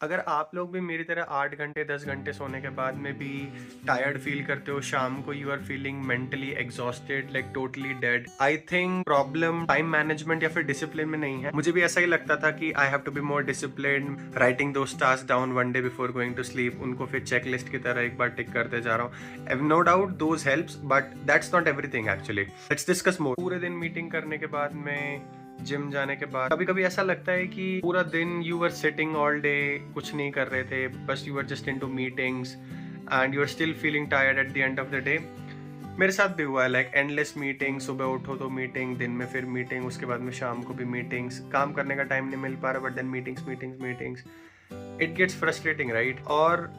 अगर आप लोग भी मेरी तरह 8 घंटे 10 घंटे सोने के बाद में भी टायर्ड फील करते हो, शाम को you are feeling mentally exhausted, like totally dead, I think problem time management या फिर डिसिप्लिन में नहीं है। मुझे भी ऐसा ही लगता था कि I have to be more discipline, writing those task down one day before going to sleep, उनको फिर चेकलिस्ट की तरह एक बार टिक करते जा रहा हूँ। No doubt those helps, but that's not everything actually. Let's discuss more. पूरे दिन मीटिंग करने के बाद में, जिम जाने के बाद कभी कभी ऐसा लगता है कि पूरा दिन you were sitting all day, कुछ नहीं कर रहे थे, बस you were just into meetings and you are still feeling tired at the end of the day. मेरे साथ भी हुआ है, लाइक एंडलेस मीटिंग, सुबह उठो तो मीटिंग, दिन में फिर मीटिंग, उसके बाद में शाम को भी मीटिंग्स, काम करने का टाइम नहीं मिल पा रहा, but then meetings meetings meetings, it gets frustrating right. और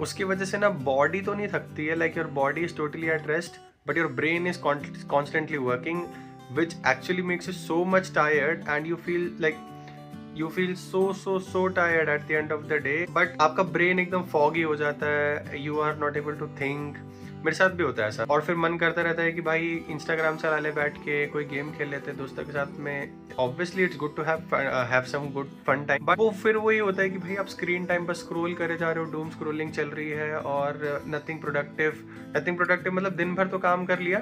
उसकी वजह से ना बॉडी तो नहीं थकती है, like your body is totally at rest, but your brain is constantly working, which actually makes you so much tired and you feel so tired at the end of the day, but आपका brain एकदम foggy हो जाता है, you are not able to think। मेरे साथ भी होता है ऐसा, और फिर मन करता रहता है कि भाई इंस्टाग्राम चला ले, बैठ के कोई गेम खेल लेते हैं दोस्तों के साथ में। Obviously it's good to have some good fun time, but वो फिर वही होता है कि भाई आप स्क्रीन टाइम पर स्क्रॉल करे जा रहे हो, डूम स्क्रॉलिंग चल रही है और नथिंग प्रोडक्टिव मतलब दिन भर तो काम कर लिया,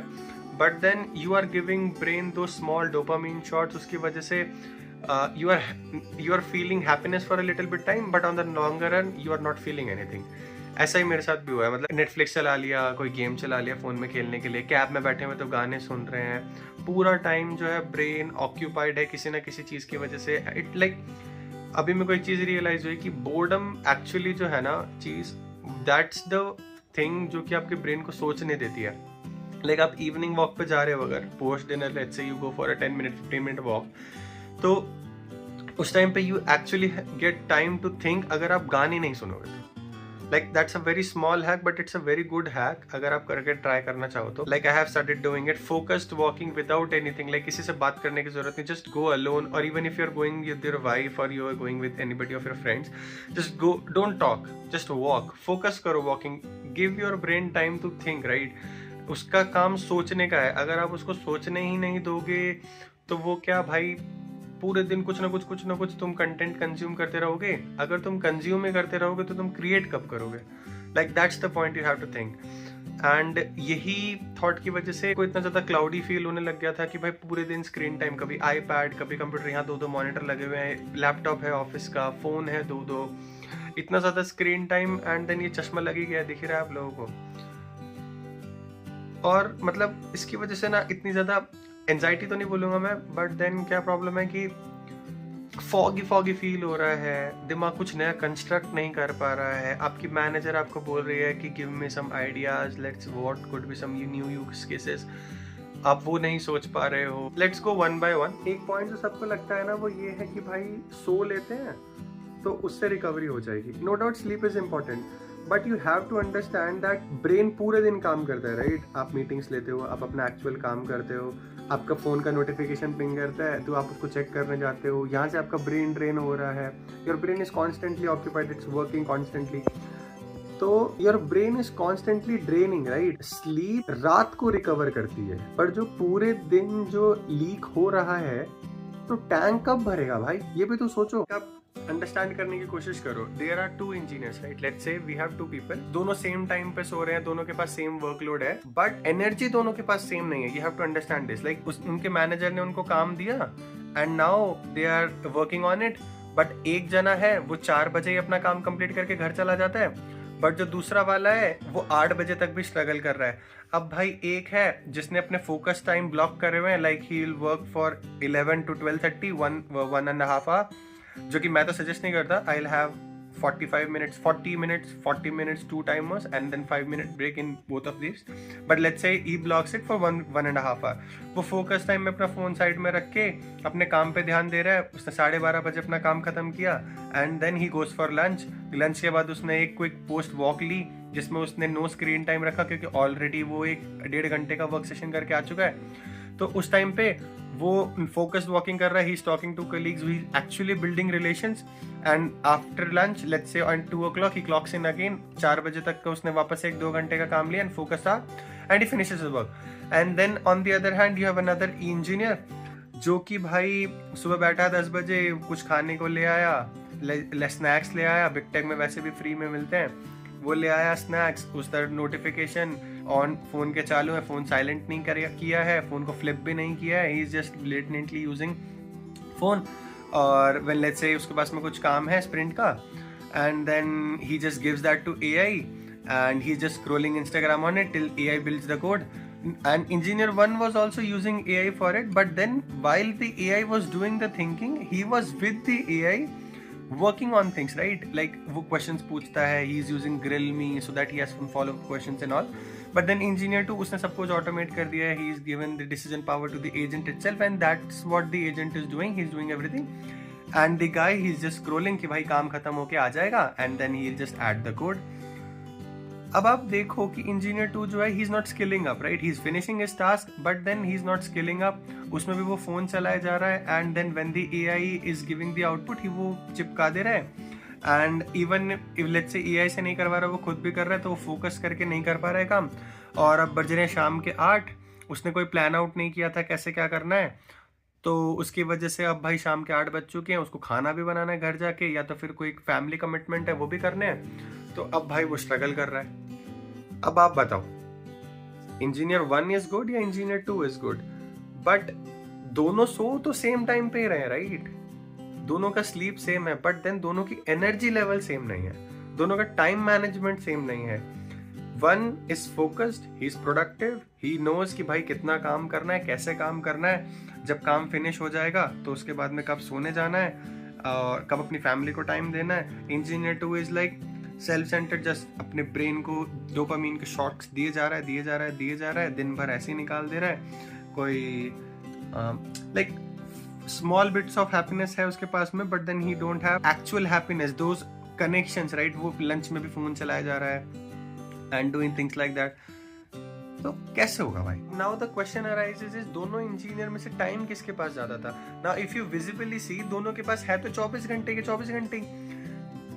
but then you are giving brain दो स्मॉल डोपामीन शॉट्स, उसकी वजह से you are feeling happiness for a little bit time, but on the longer run you are not feeling anything. ऐसा ही मेरे साथ भी हुआ है, मतलब नेटफ्लिक्स चला लिया, कोई गेम चला लिया फ़ोन में खेलने के लिए, कैब में बैठे हुए तो गाने सुन रहे हैं, पूरा टाइम जो है ब्रेन ऑक्यूपाइड है किसी ना किसी चीज़ की वजह से। इट लाइक अभी मेरे को एक चीज़ रियलाइज हुई कि बोर्डम एक्चुअली जो है ना चीज़, दैट्स द थिंग जो कि आपके ब्रेन को सोचने देती है। लाइक आप इवनिंग वॉक पे जा रहे हो, अगर post dinner let's say you go for a 10 minute 15 minute walk, तो उस टाइम पे you actually get time to think, अगर आप गाने नहीं सुनोगे तो। Like that's a very small hack, but it's a very good hack अगर आप करके ट्राई करना चाहो तो। Like I have started doing it, focused walking without anything, like किसी से बात करने की जरूरत नहीं, जस्ट गो अलोन, और even if you are going with your wife और you are going with anybody of your friends, just go, don't talk, just walk, focus करो walking, give your brain time to think right. उसका काम सोचने का है, अगर आप उसको सोचने ही नहीं दोगे तो वो क्या भाई, पूरे दिन कुछ ना कुछ तुम कंटेंट कंज्यूम करते रहोगे। अगर तुम कंज्यूम ही करते रहोगे तो तुम क्रिएट कब करोगे? Like that's the point, you have to think. And यही थॉट की वजह से कोई इतना ज़्यादा क्लाउडी फील होने लग गया था कि भाई पूरे दिन स्क्रीन टाइम, कभी आईपैड कभी कंप्यूटर, यहाँ 2-2 मॉनिटर लगे हुए हैं, लैपटॉप है ऑफिस का, फ़ोन है 2-2, इतना ज़्यादा स्क्रीन टाइम, एंड देन ये चश्मा लगी गया, दिख रहा है आप लोगों को। और मतलब इसकी वजह से ना इतनी ज़्यादा एंजाइटी तो नहीं बोलूँगा मैं, बट देन क्या प्रॉब्लम है कि फॉगी फील हो रहा है, दिमाग कुछ नया कंस्ट्रक्ट नहीं कर पा रहा है। आपकी मैनेजर आपको बोल रही है कि give me some ideas, let's what could be some new use cases, आप वो नहीं सोच पा रहे हो। Let's go one by one. एक पॉइंट जो सबको लगता है ना वो ये है कि भाई सो लेते हैं तो उससे रिकवरी हो जाएगी। No doubt sleep is important, but you have to understand that brain पूरे दिन काम करता है राइट। आप मीटिंग्स लेते हो, आप अपना एक्चुअल काम करते हो, आपका फ़ोन का नोटिफिकेशन पिंग करता है तो आप उसको चेक करने जाते हो, यहाँ से आपका ब्रेन ड्रेन हो रहा है, your brain is constantly occupied, it's working constantly, तो your brain is constantly draining right. Sleep रात को रिकवर करती है, पर जो पूरे दिन जो लीक हो रहा है तो टैंक कब भरेगा भाई, ये भी तो सोचो। अब अंडरस्टैंड करने की कोशिश करो। There are 2 engineers right, let's say we have 2 people, दोनों सेम टाइम पे सो रहे हैं, दोनों के पास सेम वर्कलोड है, बट एनर्जी दोनों के पास सेम नहीं है। You have to understand this. Like उनके मैनेजर ने उनको काम दिया and now they are working on it, but एक जना है वो 4 बजे ही अपना काम कंप्लीट करके घर चला जाता है, बट जो दूसरा वाला है वो 8 बजे तक भी स्ट्रगल कर रहा है। अब भाई एक है जिसने अपने फोकस टाइम ब्लॉक करे हुए हैं, like he will work for 11 to 12:30, 1.5 hour, जो कि मैं तो सजेस्ट नहीं करता। I will have 40 minutes 2 timers and then 5-minute break in both of these, but let's say he blocks it for 1.5 hour। वो फोकस टाइम में अपना phone side में रख के अपने काम पे ध्यान दे रहा है। उसने 12:30 बजे अपना काम खत्म किया and then he goes for lunch के बाद उसने एक क्विक पोस्ट वॉक ली जिसमें उसने नो स्क्रीन टाइम रखा, क्योंकि ऑलरेडी वो एक 1.5 घंटे का वर्क सेशन करके आ चुका है। तो उस टाइम पे वो फोकस्ड वॉकिंग कर रहा है, he is talking to colleagues, he is actually building relations, and after lunch let's say on 2 o'clock he clocks in again. 4 बजे तक का उसने वापस 1-2 घंटे का काम लिया एंड फोकस था and he finishes the work. And then on the other hand you have another engineer जो कि भाई सुबह बैठा 10 बजे, कुछ खाने को ले आया, स्नैक्स ले आया, बिग टेक में वैसे भी फ्री में मिलते हैं, वो ले आया स्नैक्स, उस तरह नोटिफिकेशन ऑन, फोन के चालू है, फोन साइलेंट नहीं किया है, फोन को फ्लिप भी नहीं किया है, he is just blatantly using phone. और व्हेन लेट्स से उसके पास में कुछ काम है स्प्रिंट का, and then he just gives that to AI and he's just scrolling Instagram on it till AI builds the code. And engineer 1 was also using AI for it, but then while the AI was doing the thinking, he was with the AI working on things, right? Like वो questions पूछता है, he is using grill me so that he has some follow up questions and all. But then engineer 2 उसने सब कुछ automate कर दिया है, he is given the decision power to the agent itself, and that's what the agent is doing, he is doing everything. And the guy, he is just scrolling कि भाई काम खत्म होके आ जाएगा, and then he will just add the code. अब आप देखो कि इंजीनियर 2 जो है, he is not skilling up, right? He is finishing his task, but then he is not skilling up, उसमें भी वो फोन चलाया जा रहा है, and then when the AI is giving the output, he वो चिपका दे रहा है, and even if let's say AI से नहीं करवा रहा, वो खुद भी कर रहा है, तो वो फोकस करके नहीं कर पा रहा है काम। और अब बज रहे हैं शाम के 8, उसने कोई प्लान आउट नहीं किया था कैसे क्या करना है, तो उसकी वजह से अब भाई शाम के 8 बज चुके हैं, उसको खाना भी बनाना है घर जाके, या तो फिर कोई फैमिली कमिटमेंट है वो भी करने हैं, तो अब भाई वो स्ट्रगल कर रहा है। अब आप बताओ, इंजीनियर 1 इज गुड या इंजीनियर 2 इज गुड? बट दोनों सो तो सेम टाइम पे रहे, राइट? दोनों का स्लीप सेम है, बट देन दोनों की एनर्जी लेवल सेम नहीं है, दोनों का टाइम मैनेजमेंट सेम नहीं है। 1 is focused, he is productive, he knows कि भाई कितना काम करना है, कैसे काम करना है, जब काम फिनिश हो जाएगा तो उसके बाद में कब सोने जाना है और कब अपनी फैमिली को टाइम देना है। Engineer 2 is like self centred, just अपने ब्रेन को डोपामीन के शॉट्स दिए जा रहा है, दिन भर ऐसे ही निकाल दे रहा है। कोई like small bits of happiness है उसके पास में, but then he don't have actual happiness, those connections, right? वो लंच में भी फोन चलाया जा रहा है and doing things like that. तो कैसे होगा भाई? Now the question arises is, दोनों इंजीनियर में से टाइम किसके पास ज्यादा था? Now if you visibly see, दोनों के पास है तो 24 घंटे के 24 घंटे,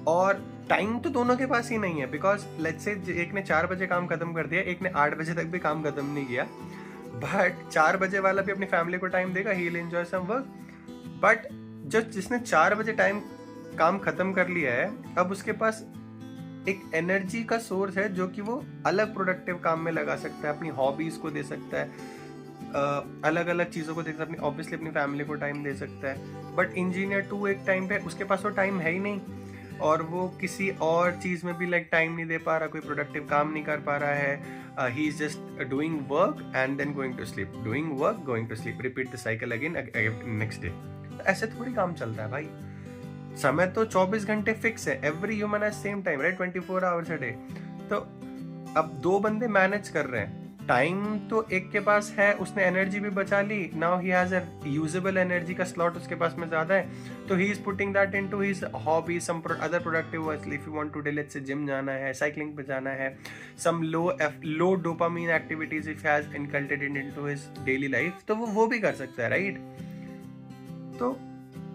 और टाइम तो दोनों के पास ही नहीं है, बिकॉज लेट्स से एक ने 4 बजे काम खत्म कर दिया, एक ने 8 बजे तक भी काम खत्म नहीं किया, बट 4 बजे वाला भी अपनी फैमिली को टाइम देगा, he will enjoy some work. But जिसने 4 बजे काम खत्म कर लिया है, अब उसके पास एक एनर्जी का सोर्स है जो कि वो अलग प्रोडक्टिव काम में लगा सकता है, अपनी हॉबीज को दे सकता है, अलग अलग चीज़ों को देख सकता है, ऑब्वियसली अपनी फैमिली को टाइम दे सकता है। बट इंजीनियर 2 एक टाइम पे उसके पास वो टाइम है ही नहीं, और वो किसी और चीज़ में भी लाइक टाइम नहीं दे पा रहा, कोई प्रोडक्टिव काम नहीं कर पा रहा है। He is just doing work and then going to sleep, doing work going to sleep, repeat the cycle again next day. ऐसे थोड़ी काम चलता है भाई। समय तो 24 घंटे फिक्स है, every human has same time, right? 24 hours a day. तो अब 2 बंदे मैनेज कर रहे हैं, टाइम तो एक के पास है, उसने एनर्जी भी बचा ली, now he has a usable energy का स्लॉट उसके पास में ज्यादा है, तो he is putting that into his hobby, some other productive work. If you want to day, let's say gym जाना है, साइकिलिंग पे जाना है, some low dopamine activities if has inculcated into his daily life, तो वो भी कर सकता है, राइट? तो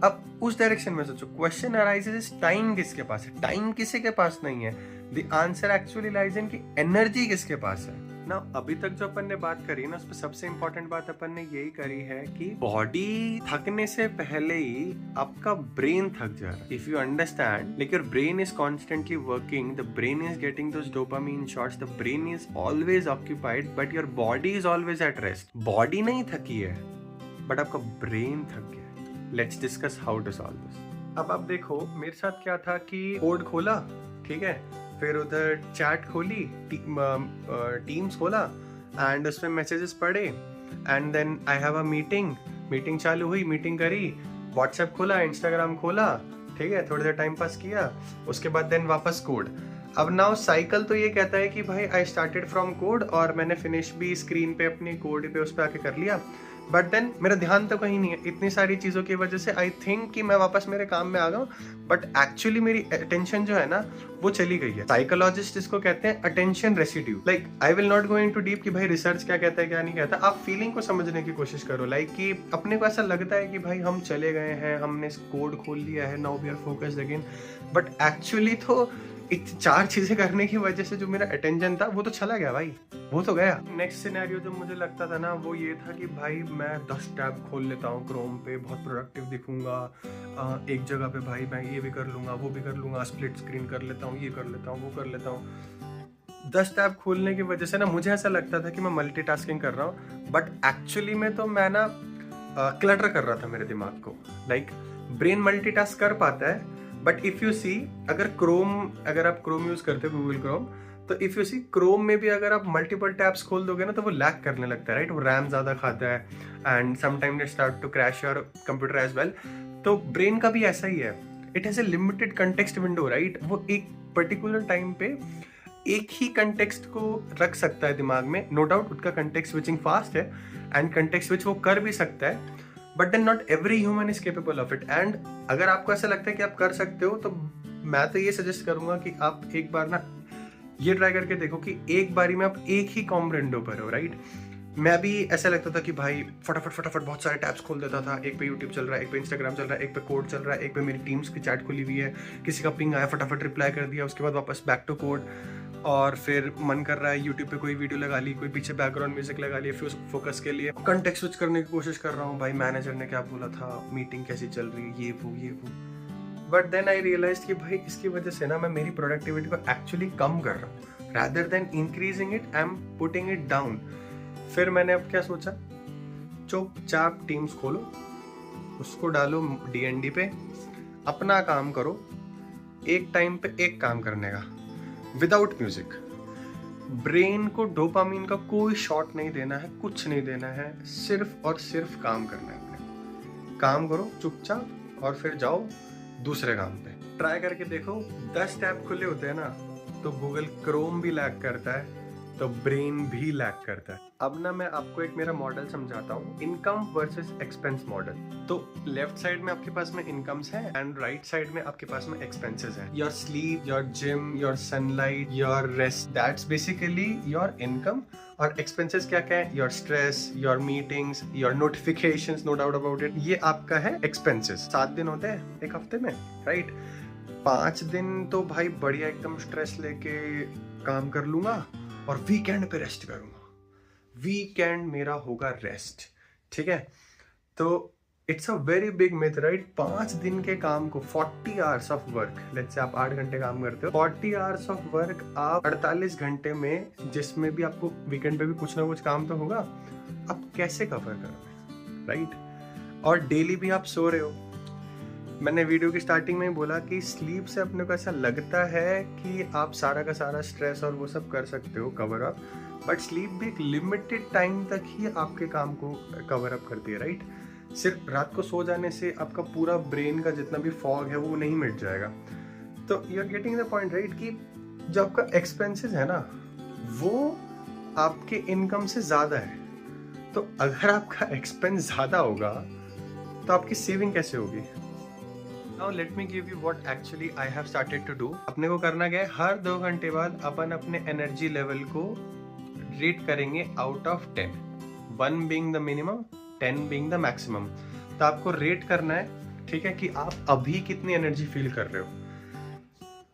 अब उस डायरेक्शन में सोचो, क्वेश्चन अराइजेस, टाइम किसके पास है? टाइम किसी के पास नहीं है। The answer actually lies in कि एनर्जी किसके पास है ना। अभी तक जो अपन ने बात करी ना, उस पर सबसे इंपॉर्टेंट बात अपन ने यही करी है कि बॉडी थकने से पहले ही आपका ब्रेन थक जा रहा है। If you understand, like your brain is constantly working, the brain is getting those dopamine shots, the brain is always occupied, but your body is always at rest. Body नहीं थकी है, बट आपका brain थक गया। Let's discuss how to solve this. अब आप देखो मेरे साथ क्या था कि कोड खोला, ठीक है, फिर उधर चैट खोली, टीम्स खोला, एंड उसमें मैसेजेस पढ़े, and then I have a meeting चालू हुई, मीटिंग करी, व्हाट्सएप खोला, इंस्टाग्राम खोला, ठीक है, थोड़ी देर टाइम पास किया, उसके बाद देन वापस कोड। अब नाउ साइकिल तो ये कहता है कि भाई आई स्टार्टेड फ्रॉम कोड, और मैंने फिनिश भी स्क्रीन पे अपनी कोड पे उस पर आके कर लिया, बट देन मेरा ध्यान तो कहीं नहीं है। इतनी सारी चीज़ों की वजह से आई थिंक कि मैं वापस मेरे काम में आ गया हूँ, बट एक्चुअली मेरी अटेंशन जो है ना वो चली गई है। साइकोलॉजिस्ट इसको कहते हैं attention residue. Like I will not go into deep कि भाई रिसर्च क्या कहता है क्या नहीं कहता, आप फीलिंग को समझने की कोशिश करो। लाइक कि अपने को ऐसा लगता है कि भाई हम चले गए हैं, हमने कोड खोल लिया है, now we are focused again, but actually तो चार चीजें करने की वजह से जो मेरा अटेंशन था वो तो चला गया भाई, वो तो गया। नेक्स्ट सिनेरियो जो मुझे लगता था ना वो ये था कि भाई मैं 10 टैब खोल लेता हूँ क्रोम पे, बहुत प्रोडक्टिव दिखूंगा, एक जगह पे भाई मैं ये भी कर लूंगा वो भी कर लूंगा, स्प्लिट स्क्रीन कर लेता हूँ, ये कर लेता हूँ वो कर लेता हूँ। 10 टैब खोलने की वजह से ना मुझे ऐसा लगता था कि मैं मल्टीटास्किंग कर रहा हूँ, बट एक्चुअली में तो मैं ना क्लटर कर रहा था मेरे दिमाग को। लाइक ब्रेन मल्टीटास्क कर पाता है, बट इफ यू सी अगर आप क्रोम यूज करते हो गूगल क्रोम, तो इफ यू सी क्रोम में भी अगर आप मल्टीपल टैब्स खोल दोगे ना तो वो लैग करने लगता है, राइट? वो रैम ज्यादा खाता है and sometimes it start to crash your computer as well. तो ब्रेन का भी ऐसा ही है, it has a limited context window, right? वो एक पर्टिकुलर टाइम पे एक ही कंटेक्स्ट को रख सकता है दिमाग में। नो डाउट उसका कंटेक्स्ट स्विचिंग फास्ट है एंड कंटेक्स्ट स्विच वो कर भी सकता है, but then not every human is capable of it. And अगर आपको ऐसा लगता है कि आप कर सकते हो तो मैं तो ये सजेस्ट करूंगा कि आप एक बार ना ये ट्राई करके देखो कि एक बारी में आप एक ही कॉम विंडो पर हो, राइट? मैं भी ऐसा लगता था कि भाई फटाफट बहुत सारे टैब्स खोल देता था, एक पे यूट्यूब चल रहा है, एक पे इंस्टाग्राम चल रहा है, एक पे कोड चल रहा है, एक पे मेरी टीम्स की चैट खुली हुई है, किसी का पिंग आया फटाफट रिप्लाई कर दिया, उसके बाद वापस बैक टू कोड, और फिर मन कर रहा है यूट्यूब पे कोई वीडियो लगा ली, कोई पीछे बैकग्राउंड म्यूजिक लगा लिया, फिर फोकस के लिए कंटेक्स्ट स्विच करने की कोशिश कर रहा हूँ, भाई मैनेजर ने क्या बोला था, मीटिंग कैसी चल रही है, ये वो। बट देन आई रियलाइज कि भाई इसकी वजह से ना मैं मेरी प्रोडक्टिविटी को एक्चुअली कम कर रहा हूँ, rather than increasing it I am putting it down. फिर मैंने अब क्या सोचा, चुपचाप टीम्स खोलो, उसको डालो DND पे, अपना काम करो, एक टाइम पे एक काम करने का, विदाउट म्यूजिक। ब्रेन को डोपामीन का कोई शॉट नहीं देना है, कुछ नहीं देना है, सिर्फ और सिर्फ काम करना है। अपने काम करो चुपचाप और फिर जाओ दूसरे काम पे। ट्राई करके देखो, 10 टैब खुले होते हैं ना तो गूगल क्रोम भी लैग करता है, तो ब्रेन भी लैग करता है। अब ना मैं आपको एक मेरा मॉडल समझाता हूँ, इनकम वर्सेस एक्सपेंस मॉडल। तो लेफ्ट साइड में आपके पास में इनकम्स है एंड राइट साइड में आपके पास में एक्सपेंसेस है। Your sleep, your gym, your sunlight, your rest, that's basically your income. और एक्सपेंसेस क्या क्या है? Your stress, your meetings, your notifications, no doubt about it, ये आपका है एक्सपेंसेस। 7 दिन होते हैं एक हफ्ते में, राइट? 5 दिन तो भाई बढ़िया एकदम स्ट्रेस लेके काम कर लूंगा और वीकेंड पे रेस्ट करूंगा, वीकेंड मेरा होगा रेस्ट, ठीक है? तो it's a very big myth, right? 5 दिन के काम को 40 hours of work, let's say आप 8 घंटे काम करते हो, 40 आवर्स ऑफ वर्क आप 48 घंटे में, जिसमें भी आपको वीकेंड पे भी कुछ ना कुछ काम तो होगा, आप कैसे कवर करोगे, राइट? और डेली भी आप सो रहे हो। मैंने वीडियो की स्टार्टिंग में ही बोला कि स्लीप से अपने को ऐसा लगता है कि आप सारा का सारा स्ट्रेस और वो सब कर सकते हो कवर अप, बट स्लीप भी एक लिमिटेड टाइम तक ही आपके काम को कवर अप करती है, राइट? सिर्फ रात को सो जाने से आपका पूरा ब्रेन का जितना भी फॉग है वो नहीं मिट जाएगा। तो you are getting the point, right? कि जो आपका एक्सपेंसेस है ना वो आपके इनकम से ज़्यादा है, तो अगर आपका एक्सपेंस ज़्यादा होगा तो आपकी सेविंग कैसे होगी? Now let me give you what actually I have started to do. अपने को करना क्या है, हर 2 घंटे बाद अपन अपने एनर्जी लेवल को रेट करेंगे out of 10, 1 being the minimum, 10 being the maximum। तो आपको रेट करना है, ठीक है, कि आप अभी कितनी एनर्जी फील कर रहे हो।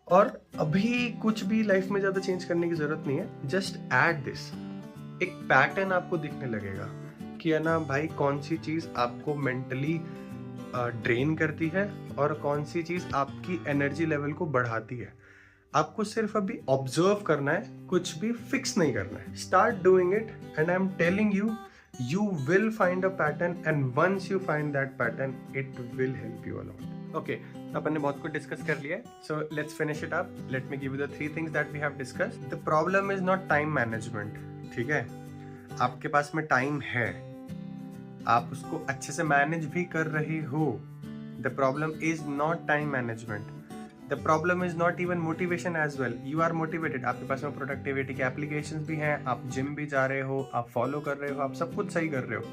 और अभी कुछ भी लाइफ में ज़्यादा चेंज करने की ज़रूरत नहीं है, जस्ट ऐड दिस। एक पैटर्न आपको दिखने लगेगा कि है ना भाई, कौन सी चीज़ आपको मेंटली ड्रेन करती है और कौन सी चीज़ आपकी एनर्जी लेवल को बढ़ाती है। आपको सिर्फ अभी ऑब्जर्व करना है, कुछ भी फिक्स नहीं करना है। Start doing it and I am telling you, you will find a pattern, and once you find that pattern it will help you a lot. Okay, अपन ने बहुत कुछ डिस्कस कर लिया है, so let's finish it up. Let me give you the 3 things that we have discussed. The problem is not time management, ठीक है? आपके पास में टाइम है, आप उसको अच्छे से मैनेज भी कर रहे हो। The problem is not time management. The problem is not even motivation as well. You are motivated, आपके पास में प्रोडक्टिविटी के एप्लीकेशंस भी हैं, आप जिम भी जा रहे हो, आप फॉलो कर रहे हो, आप सब कुछ सही कर रहे हो।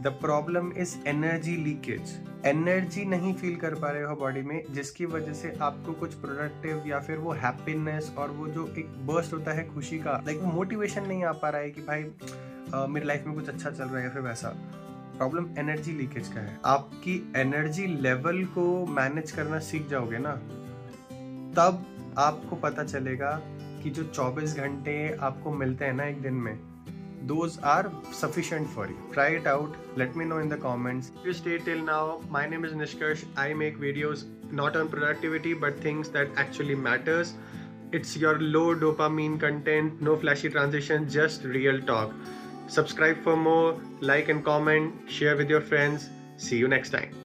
The problem is energy leakage. Energy नहीं फील कर पा रहे हो बॉडी में, जिसकी वजह से आपको कुछ प्रोडक्टिव या फिर वो हैप्पीनेस और वो जो एक बर्स्ट होता है खुशी का, लाइक वो मोटिवेशन नहीं आ पा रहा है कि भाई मेरी लाइफ में कुछ अच्छा चल रहा है या फिर वैसा। प्रॉब्लम एनर्जी लीकेज का है। आपकी एनर्जी लेवल को मैनेज करना सीख जाओगे ना, तब आपको पता चलेगा कि जो 24 घंटे आपको मिलते हैं ना एक दिन में, those are sufficient for you. Try it out. Let me know in the comments. If you stay till now, my name is Nishkarsh. I make videos not on productivity but things that actually matters. It's your low dopamine content, no flashy transition, just real talk. Subscribe for more, like and comment, share with your friends. See you next time.